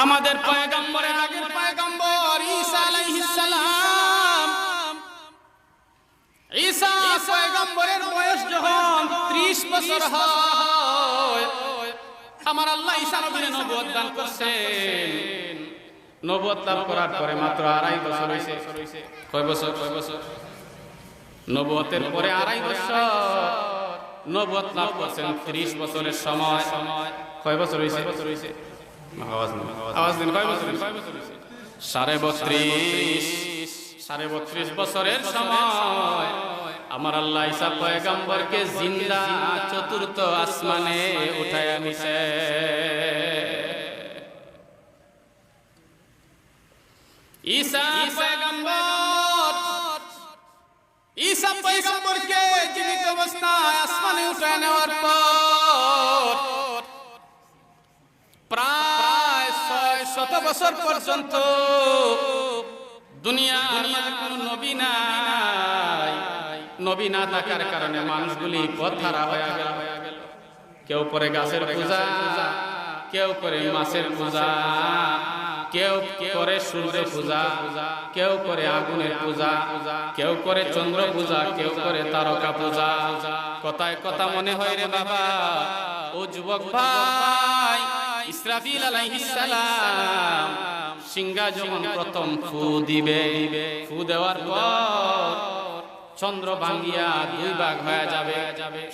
আমাদের পয়গম্বরের আগের পয়গম্বর ঈসা আলাইহিস সালাম, ঈসা পয়গম্বরের বয়স যখন 30 বছর হয়, আমার আল্লাহ ঈসা নবীকে নবুয়ত দান করছেন। নবুয়ত লাভ করার পরে মাত্র 2.5 বছর হইছে। কয় বছর? নবুয়তের পরে 2.5 বছর নবুয়ত লাভ করছেন। 30 বছরের সময় কয় বছর হইছে? আওয়াজ দিন। কয় বছর হইছে? 32.5 বছরের সময় আমার আল্লাহ ঈসা পয়গম্বরকে জিন্দা চতুর্থ আসমানে উঠায়া নিছে। ঈসা পয়গম্বরকে জীবিত অবস্থায় আসমানে উঠায় নেওয়ার পর প্রায় 600 বছর পর্যন্ত দুনিয়ার মাঝে কোনো নবী নাই। নবী না থাকার কারণে মানুষগুলি পথহারা হয়ে গেল। কেউ করে গাছের পূজা, কেউ করে মাছের পূজা, কেউ করে সূর্য পূজা, কেউ করে আগুনের পূজা, কেউ করে চন্দ্র পূজা, কেউ করে তারকা পূজা। কথায় কথা মনে হয় রে বাবা, ও যুবক ভাই, ইসরাফিল আলাইহিস সালাম সিংহা যখন প্রথম ফু দিবে, ফু দেওয়ার পর চন্দ্র ভাঙ্গিয়া 2 ভাগ হয়ে যাবে,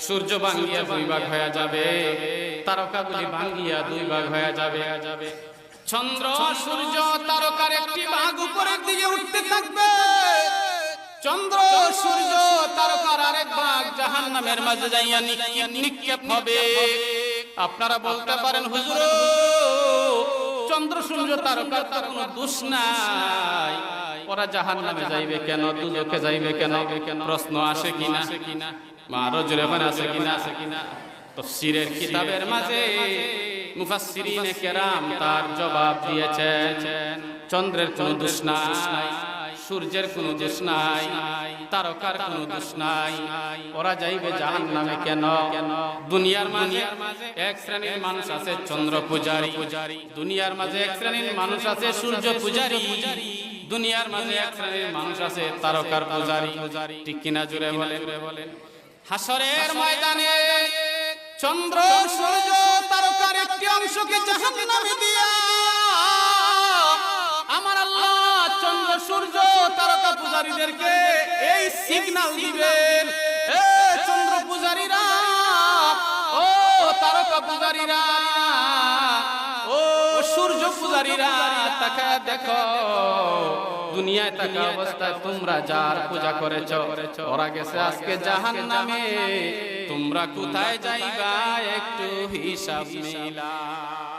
সূর্য ভাঙ্গিয়া 2 ভাগ হয়ে যাবে, তারকাগুলি ভাঙ্গিয়া 2 ভাগ হয়ে যাবে। চন্দ্র সূর্য তারকার একটি ভাগ উপরের দিকে উঠতে থাকবে, চন্দ্র সূর্য তারকার আরেক ভাগ জাহান্নামের মাঝে যাইয়া নিক্ষেপ হবে। আপনারা বলতে পারেন, হুজুর চন্দ্র সূর্য তারকার তো কোনো দোষ নাই, ওরা জাহান্নামে যাইবে কেন, দুজকে যাইবে কেন? প্রশ্ন আসে কিনা? আরো জোরে আসে কিনা? তাফসীরের কিতাবের মাঝে মুফাসসিরিনে কেরাম তার জবাব দিয়েছেন। চন্দ্রের কোনো দোষ নাই, সূর্যের কোনো দোষ নাই, তারকার কোনো দোষ নাই, ওরা যাইবে জাহান্নামে কেন? দুনিয়ার মাঝে এক শ্রেণীর মানুষ আছে চন্দ্র পূজারী, দুনিয়ার মাঝে এক শ্রেণীর মানুষ আছে সূর্য পূজারী, দুনিয়ার মাঝে এক শ্রেণীর মানুষ আছে তারকার পূজারী। ঠিক কিনা জুড়ে বলেন? হাসরের ময়দানে চন্দ্র সূর্য তারকার একটি অংশকে জাহান্নামে দিয়া আমার আল্লাহ চন্দ্র সূর্য তারকা পূজারীদেরকে এই সিগন্যাল দিবেন, এ চন্দ্র পূজারীরা, ও তারকা পূজারীরা, ও সূর্য পূজারীরা, তাকায় দেখো, দুনিয়ায় থাকা অবস্থায় তোমরা যার পূজা করেছো ওরা গেছে আজকে জাহান্নামে, তোমরা কোথায় যাইবা একটু হিসাব মিলাও।